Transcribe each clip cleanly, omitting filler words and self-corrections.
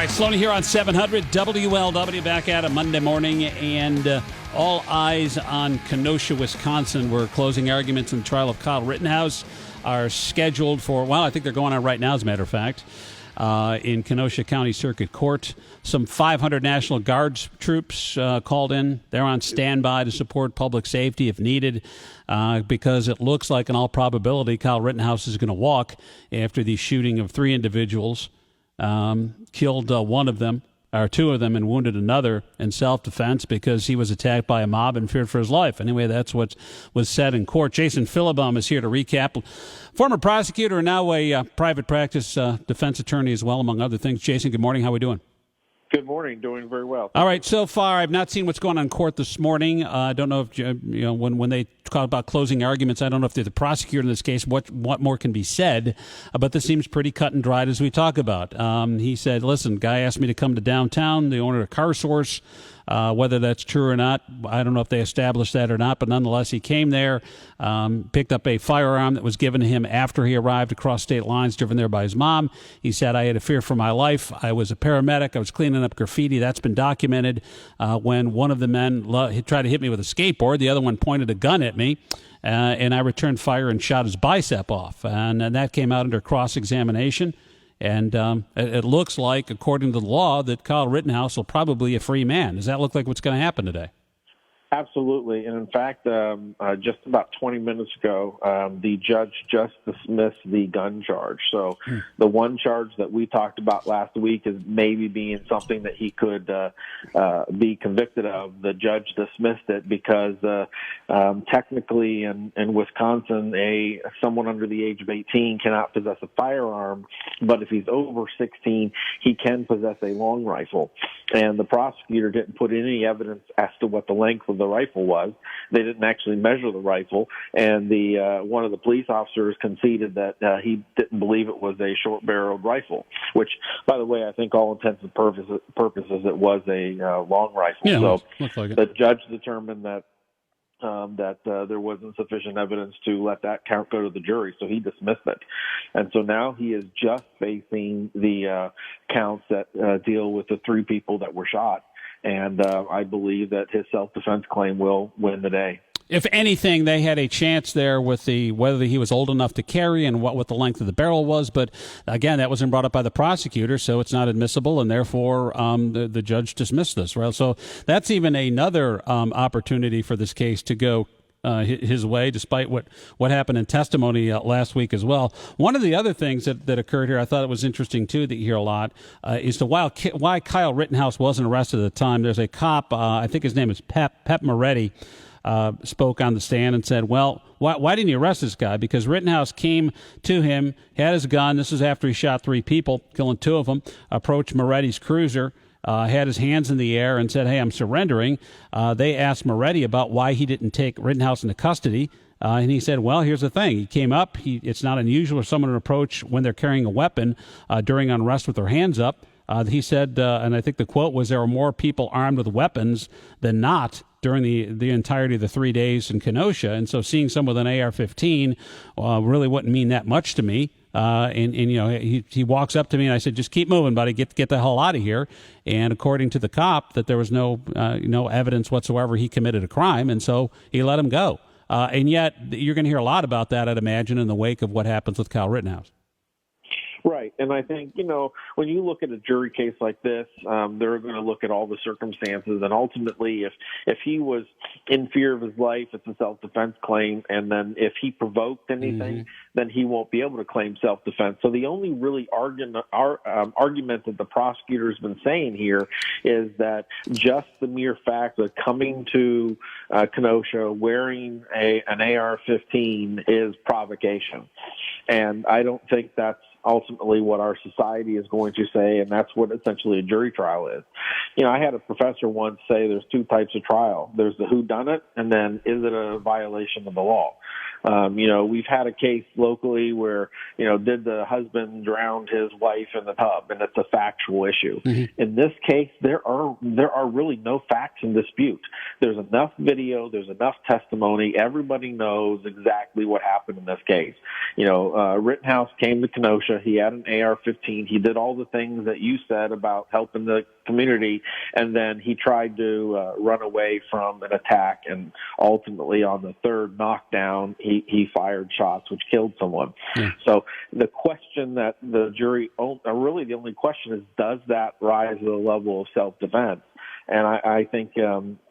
right, Sloan here on 700 WLW, back at it Monday morning, and all eyes on Kenosha, Wisconsin, where closing arguments in the trial of Kyle Rittenhouse are scheduled for, well, I think they're going on right now, as a matter of fact, in Kenosha County Circuit Court. Some 500 National Guard troops called in. They're on standby to support public safety if needed, because it looks like, in all probability, Kyle Rittenhouse is going to walk after the shooting of three individuals. Killed one of them, or two of them, and wounded another in self-defense because he was attacked by a mob and feared for his life. Anyway, that's what was said in court. Jason Phillabaum is here to recap. Former prosecutor and now a private practice defense attorney as well, among other things. Jason, good morning. How are we doing? Good morning. Doing very well. All right. So far, I've not seen what's going on in court this morning. I don't know if, when they talk about closing arguments, I don't know if they're the prosecutor in this case, what more can be said. But this seems pretty cut and dried as we talk about. He said, listen, guy asked me to come to downtown, the owner of Car Source. Whether that's true or not, I don't know if they established that or not, but nonetheless, he came there, picked up a firearm that was given to him after he arrived across state lines, driven there by his mom. He said, I had a fear for my life. I was a paramedic. I was cleaning up graffiti. That's been documented. When one of the men tried to hit me with a skateboard, the other one pointed a gun at me. And I returned fire and shot his bicep off. And that came out under cross-examination. And it looks like, according to the law, that Kyle Rittenhouse will probably be a free man. Does that look like what's going to happen today? Absolutely. And in fact, just about 20 minutes ago, the judge just dismissed the gun charge. So the one charge that we talked about last week is maybe being something that he could be convicted of. The judge dismissed it because technically in Wisconsin, someone under the age of 18 cannot possess a firearm, but if he's over 16, he can possess a long rifle. And the prosecutor didn't put any evidence as to what the length of the rifle was. They didn't actually measure the rifle, and one of the police officers conceded that he didn't believe it was a short-barreled rifle, which, by the way, I think all intents and purposes it was a long rifle. Yeah, so looks like it. The judge determined that there wasn't sufficient evidence to let that count go to the jury, so he dismissed it. And so now he is just facing the counts that deal with the three people that were shot. And I believe that his self-defense claim will win the day. If anything, they had a chance there with whether he was old enough to carry and what the length of the barrel was. But again, that wasn't brought up by the prosecutor, so it's not admissible, and therefore the judge dismissed this. Right? So that's even another opportunity for this case to go his way, despite what happened in testimony last week as well. One of the other things that occurred here, I thought it was interesting, too, that you hear a lot, is why Kyle Rittenhouse wasn't arrested at the time. There's a cop, I think his name is Pep Moretti, spoke on the stand and said, well, why didn't you arrest this guy? Because Rittenhouse came to him, had his gun. This is after he shot three people, killing two of them, approached Moretti's cruiser, had his hands in the air and said, hey, I'm surrendering. They asked Moretti about why he didn't take Rittenhouse into custody. And he said, well, here's the thing. He came up. It's not unusual for someone to approach when they're carrying a weapon during unrest with their hands up. He said, and I think the quote was, there were more people armed with weapons than not during the entirety of the 3 days in Kenosha. And so seeing someone with an AR-15 really wouldn't mean that much to me. And he walks up to me and I said, just keep moving, buddy, get the hell out of here. And according to the cop, that there was no evidence whatsoever he committed a crime. And so he let him go. And yet you're going to hear a lot about that, I'd imagine, in the wake of what happens with Kyle Rittenhouse. Right. And I think, when you look at a jury case like this, they're going to look at all the circumstances. And ultimately, if he was in fear of his life, it's a self-defense claim. And then if he provoked anything, then he won't be able to claim self-defense. So the only really argument that the prosecutor has been saying here is that just the mere fact of coming to Kenosha wearing an AR-15 is provocation. And I don't think that's ultimately what our society is going to say, and that's what essentially a jury trial is. I had a professor once say there's two types of trial. There's the whodunit, and then is it a violation of the law? We've had a case locally where, did the husband drown his wife in the tub, and it's a factual issue. Mm-hmm. In this case, there are really no facts in dispute. There's enough video, there's enough testimony. Everybody knows exactly what happened in this case. Rittenhouse came to Kenosha. He had an AR-15. He did all the things that you said about helping the community, and then he tried to run away from an attack, and ultimately on the third knockdown, he fired shots which killed someone. Yeah. So the question that the jury, really the only question is, does that rise to the level of self-defense? And I think,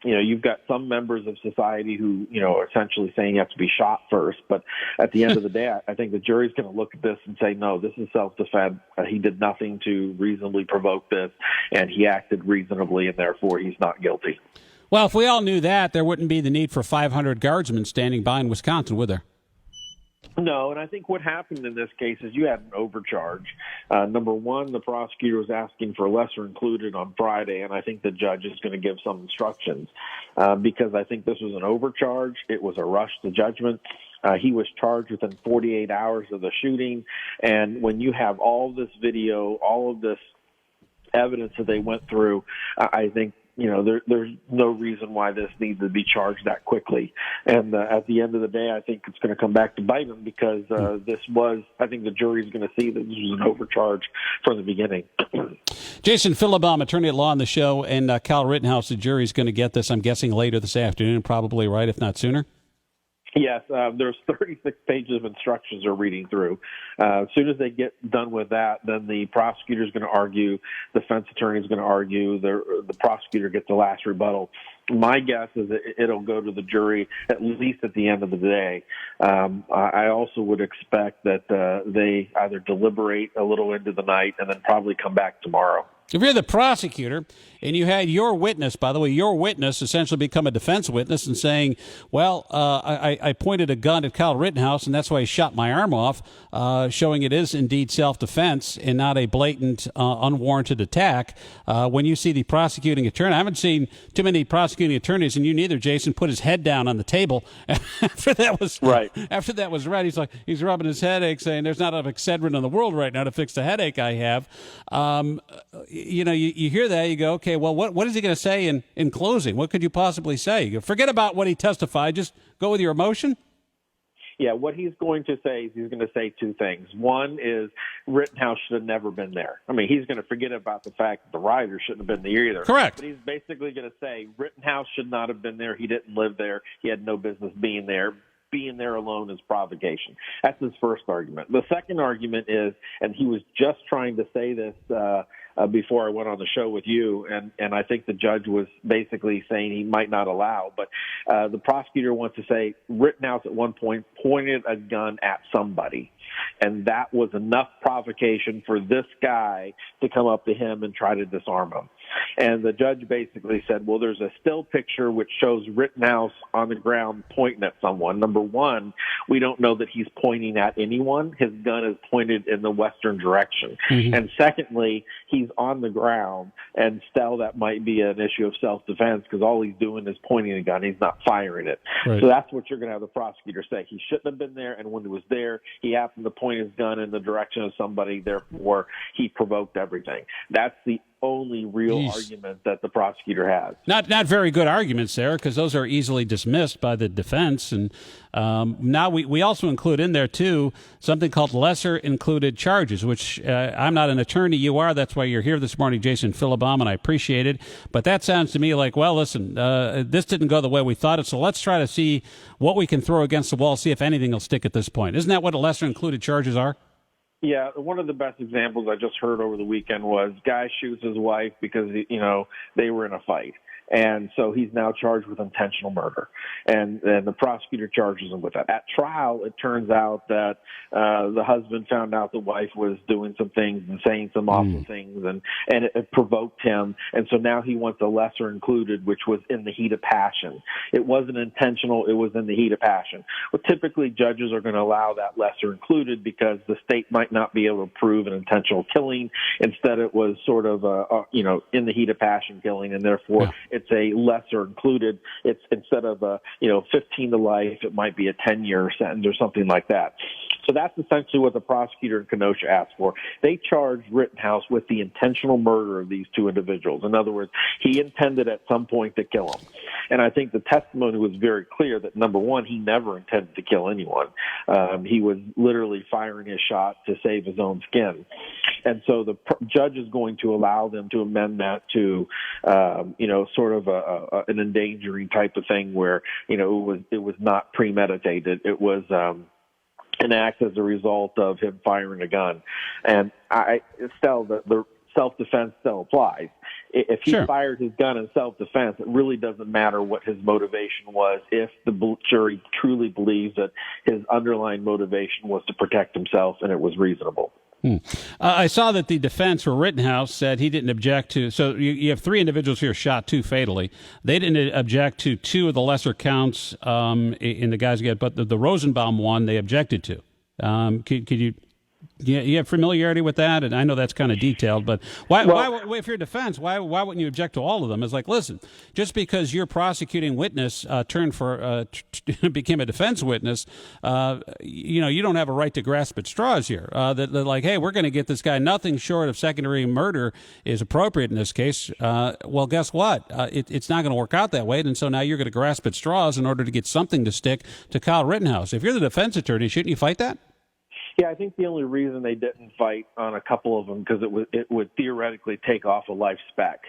you've got some members of society who, are essentially saying you have to be shot first. But at the end of the day, I think the jury's going to look at this and say, no, this is self-defense. He did nothing to reasonably provoke this, and he acted reasonably, and therefore he's not guilty. Well, if we all knew that, there wouldn't be the need for 500 guardsmen standing by in Wisconsin, would there? No, and I think what happened in this case is you had an overcharge. Number one, the prosecutor was asking for lesser included on Friday, and I think the judge is going to give some instructions because I think this was an overcharge. It was a rush to judgment. He was charged within 48 hours of the shooting, and when you have all this video, all of this evidence that they went through, I think there's no reason why this needs to be charged that quickly. And at the end of the day, I think it's going to come back to bite him because I think the jury's going to see that this was an overcharge from the beginning. Jason Phillabaum, attorney at law on the show, and Kyle Rittenhouse, the jury's going to get this, I'm guessing, later this afternoon, probably, right, if not sooner? Yes, there's 36 pages of instructions they're reading through. As soon as they get done with that, then the prosecutor's going to argue, the defense attorney's going to argue, the prosecutor gets the last rebuttal. My guess is that it'll go to the jury at least at the end of the day. I also would expect that they either deliberate a little into the night and then probably come back tomorrow. If you're the prosecutor and you had your witness, by the way, your witness essentially become a defense witness and saying, well, I pointed a gun at Kyle Rittenhouse and that's why he shot my arm off, showing it is indeed self-defense and not a blatant, unwarranted attack. When you see the prosecuting attorney, I haven't seen too many prosecuting attorneys, and you neither, Jason, put his head down on the table after that was right. After that was read, he's rubbing his headache saying there's not enough Excedrin in the world right now to fix the headache I have. You hear that, you go, okay, well, what is he going to say in closing? What could you possibly say? You forget about what he testified. Just go with your emotion. Yeah, what he's going to say is he's going to say two things. One is Rittenhouse should have never been there. I mean, he's going to forget about the fact that the rider shouldn't have been there either. Correct. But he's basically going to say Rittenhouse should not have been there. He didn't live there. He had no business being there. Being there alone is provocation. That's his first argument. The second argument is, and he was just trying to say this before I went on the show with you, and I think the judge was basically saying he might not allow, but the prosecutor wants to say Rittenhouse at one point pointed a gun at somebody, and that was enough provocation for this guy to come up to him and try to disarm him. And the judge basically said, well, there's a still picture which shows Rittenhouse on the ground pointing at someone. Number one, we don't know that he's pointing at anyone. His gun is pointed in the western direction. Mm-hmm. And secondly, he's on the ground, and still that might be an issue of self-defense because all he's doing is pointing a gun. He's not firing it. Right. So that's what you're going to have the prosecutor say. He shouldn't have been there, and when he was there, he happened to point his gun in the direction of somebody, therefore he provoked everything. That's the only real argument that the prosecutor has. Not very good arguments there, because those are easily dismissed by the defense. And now we also include in there, too, something called lesser included charges, which I'm not an attorney. You are. That's why you're here this morning, Jason Phillabaum, and I appreciate it. But that sounds to me like, well, listen, this didn't go the way we thought it, so let's try to see what we can throw against the wall, see if anything will stick at this point. Isn't that what lesser included charges are? Yeah, one of the best examples I just heard over the weekend was guy shoots his wife because, they were in a fight. And so he's now charged with intentional murder. And the prosecutor charges him with that. At trial, it turns out that the husband found out the wife was doing some things and saying some awful things, and it provoked him. And so now he wants a lesser included, which was in the heat of passion. It wasn't intentional. It was in the heat of passion. Well, typically judges are going to allow that lesser included because the state might not be able to prove an intentional killing. Instead, it was sort of in the heat of passion killing, and therefore it's a lesser included. It's instead of 15 to life, it might be a 10-year sentence or something like that. So that's essentially what the prosecutor in Kenosha asked for. They charged Rittenhouse with the intentional murder of these two individuals. In other words, he intended at some point to kill them. And I think the testimony was very clear that, number one, he never intended to kill anyone. He was literally firing his shot to save his own skin. And so the judge is going to allow them to amend that to, sort of an endangering type of thing where, it was not premeditated. It was an act as a result of him firing a gun. And the self-defense still applies. If he fired his gun in self-defense, it really doesn't matter what his motivation was if the jury truly believes that his underlying motivation was to protect himself and it was reasonable. I saw that the defense for Rittenhouse said he didn't object to. So you have three individuals here shot, two fatally. They didn't object to two of the lesser counts in the guys get, but the Rosenbaum one they objected to. Could you? You have familiarity with that, and I know that's kind of detailed, but why if you're defense, why wouldn't you object to all of them? It's like, listen, just because your prosecuting witness became a defense witness, you don't have a right to grasp at straws here. They're like, hey, we're going to get this guy. Nothing short of secondary murder is appropriate in this case. Well, guess what? It's not going to work out that way, and so now you're going to grasp at straws in order to get something to stick to Kyle Rittenhouse. If you're the defense attorney, shouldn't you fight that? Yeah, I think the only reason they didn't fight on a couple of them because it would theoretically take off a life spec.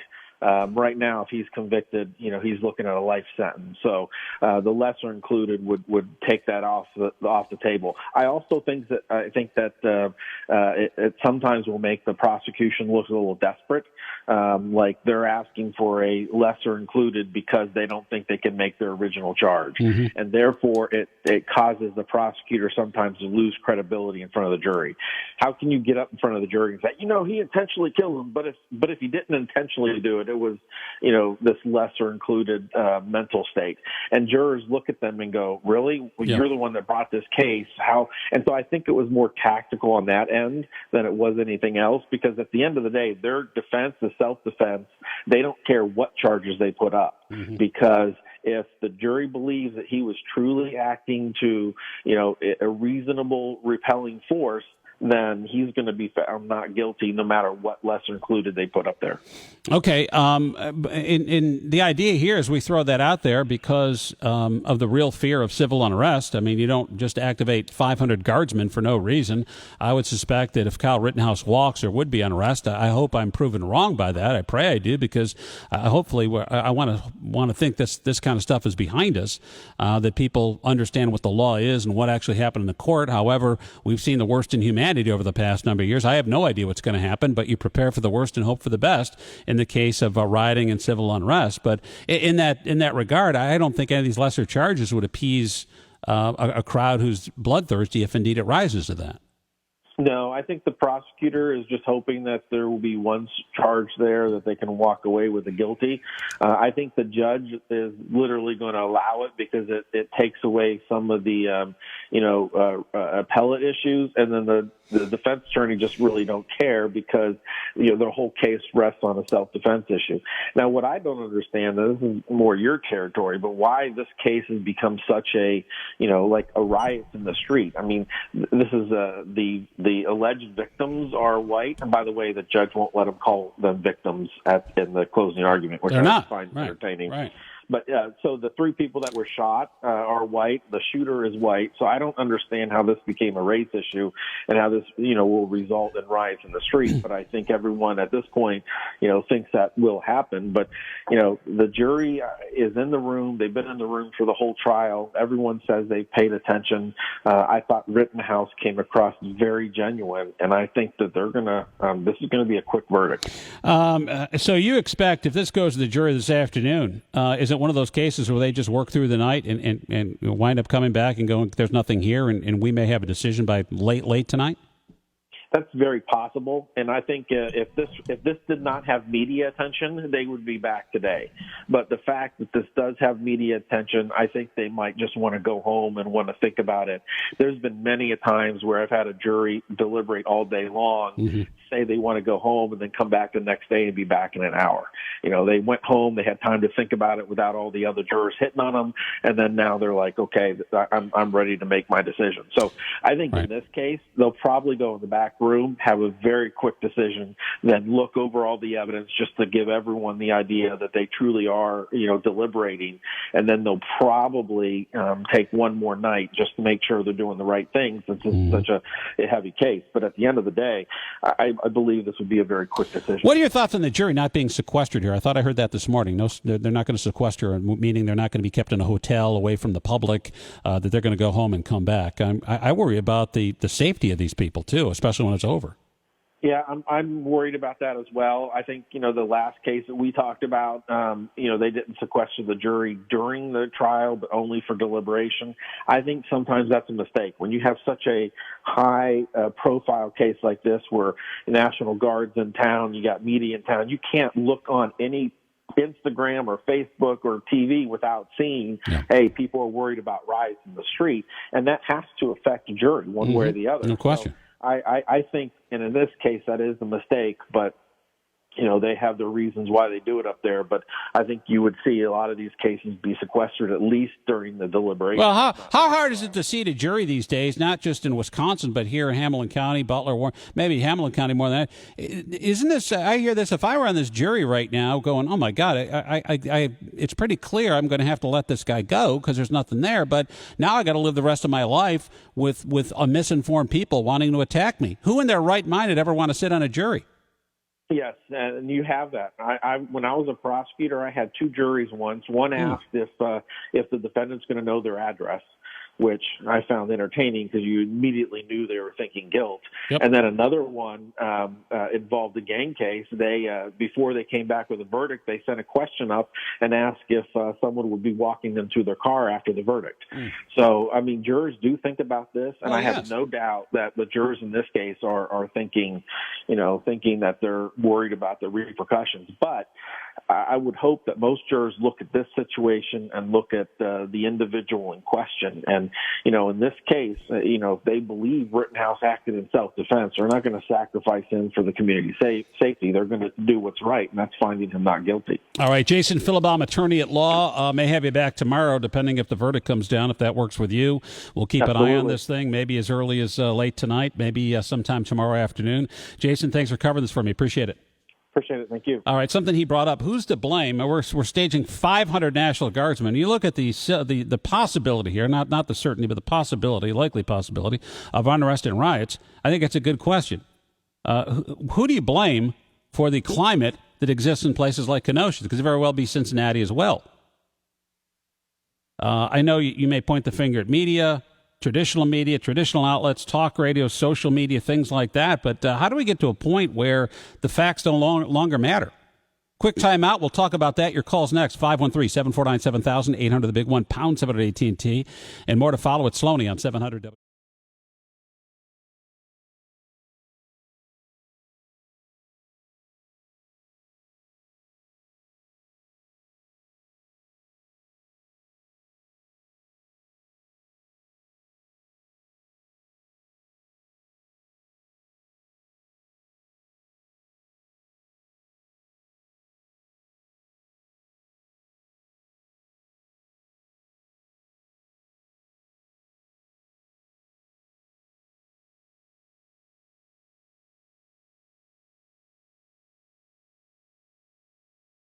Right now, if he's convicted, he's looking at a life sentence. So the lesser included would take that off the table. I also think that it sometimes will make the prosecution look a little desperate, like they're asking for a lesser included because they don't think they can make their original charge, and therefore it causes the prosecutor sometimes to lose credibility in front of the jury. How can you get up in front of the jury and say, he intentionally killed him, but if he didn't intentionally do it, it was, this lesser included mental state. And jurors look at them and go, really? Well, you're the one that brought this case. How? And so I think it was more tactical on that end than it was anything else, because at the end of the day, their defense is self-defense. They don't care what charges they put up, because if the jury believes that he was truly acting to, a reasonable repelling force, then he's going to be found not guilty no matter what lesser included they put up there. Okay. In the idea here is we throw that out there because of the real fear of civil unrest. I mean, you don't just activate 500 guardsmen for no reason. I would suspect that if Kyle Rittenhouse walks, there would be unrest. I hope I'm proven wrong by that. I pray I do, because hopefully I want to think this kind of stuff is behind us, that people understand what the law is and what actually happened in the court. However, we've seen the worst in humanity over the past number of years. I have no idea what's going to happen, but you prepare for the worst and hope for the best in the case of rioting and civil unrest. But in that regard, I don't think any of these lesser charges would appease a crowd who's bloodthirsty, if indeed it rises to that. No, I think the prosecutor is just hoping that there will be one charge there that they can walk away with the guilty. I think the judge is literally going to allow it because it takes away some of the, appellate issues, and then the defense attorney just really don't care because, their whole case rests on a self-defense issue. Now, what I don't understand, and this is more your territory, but why this case has become such a, like a riot in the street. I mean, this is the alleged victims are white, and by the way, the judge won't let them call them victims in the closing argument, which I find entertaining. Right. But so the three people that were shot are white. The shooter is white. So I don't understand how this became a race issue and how this, will result in riots in the street. But I think everyone at this point, thinks that will happen. But, the jury is in the room. They've been in the room for the whole trial. Everyone says they paid attention. I thought Rittenhouse came across very genuine, and I think that they're going to this is going to be a quick verdict. So you expect if this goes to the jury this afternoon, is it one of those cases where they just work through the night and wind up coming back and going, there's nothing here, and we may have a decision by late tonight? That's very possible, and I think if this did not have media attention, they would be back today. But the fact that this does have media attention, I think they might just want to go home and want to think about it. There's been many a times where I've had a jury deliberate all day long, say they want to go home, and then come back the next day and be back in an hour. They went home, they had time to think about it without all the other jurors hitting on them, and then now they're like, okay, I'm ready to make my decision. So I think in this case, they'll probably go in the back room, have a very quick decision, then look over all the evidence just to give everyone the idea that they truly are, deliberating. And then they'll probably take one more night just to make sure they're doing the right thing, since it's such a heavy case. But at the end of the day, I believe this would be a very quick decision. What are your thoughts on the jury not being sequestered here? I thought I heard that this morning. No, they're not going to sequester, meaning they're not going to be kept in a hotel away from the public, that they're going to go home and come back. I worry about the safety of these people, too, especially when it's over. Yeah, I'm worried about that as well. I think, the last case that we talked about, they didn't sequester the jury during the trial, but only for deliberation. I think sometimes that's a mistake. When you have such a high profile case like this, where National Guard's in town, you got media in town, you can't look on any Instagram or Facebook or TV without seeing, hey, people are worried about riots in the street. And that has to affect the jury one way or the other. No question. So I think, and in this case, that is a mistake, but they have their reasons why they do it up there. But I think you would see a lot of these cases be sequestered at least during the deliberation. Well, how hard is it to seat a jury these days, not just in Wisconsin, but here in Hamilton County, Butler, Warren, maybe Hamilton County more than that? Isn't this, I hear this, if I were on this jury right now going, oh, my God, it's pretty clear I'm going to have to let this guy go because there's nothing there. But now I got to live the rest of my life with misinformed people wanting to attack me. Who in their right mind would ever want to sit on a jury? Yes, and you have that. When I was a prosecutor, I had two juries once. One asked if the defendant's going to know their address, which I found entertaining because you immediately knew they were thinking guilt. Yep. And then another one involved a gang case. They before they came back with a verdict, they sent a question up and asked if someone would be walking them to their car after the verdict. So, jurors do think about this, and I have no doubt that the jurors in this case are thinking that they're worried about the repercussions. But I would hope that most jurors look at this situation and look at the individual in question. And, in this case, if they believe Rittenhouse acted in self-defense, they're not going to sacrifice him for the community safety. They're going to do what's right, and that's finding him not guilty. All right, Jason Phillabaum, attorney at law, may have you back tomorrow, depending if the verdict comes down, if that works with you. We'll keep an eye on this thing, maybe as early as late tonight, maybe sometime tomorrow afternoon. Jason, thanks for covering this for me. Appreciate it. Appreciate it. Thank you. All right, something he brought up. Who's to blame? We're staging 500 National Guardsmen. You look at the possibility here, not the certainty, but the possibility, likely possibility of unrest and riots. I think it's a good question. Who do you blame for the climate that exists in places like Kenosha? Because it very well be Cincinnati as well. I know you may point the finger at media, traditional outlets, talk radio, social media, things like that. But how do we get to a point where the facts no longer matter? Quick time out. We'll talk about that. Your call's next. 513-749-7000, 800 the big one, #700 AT&T. And more to follow at Sloaney on 700.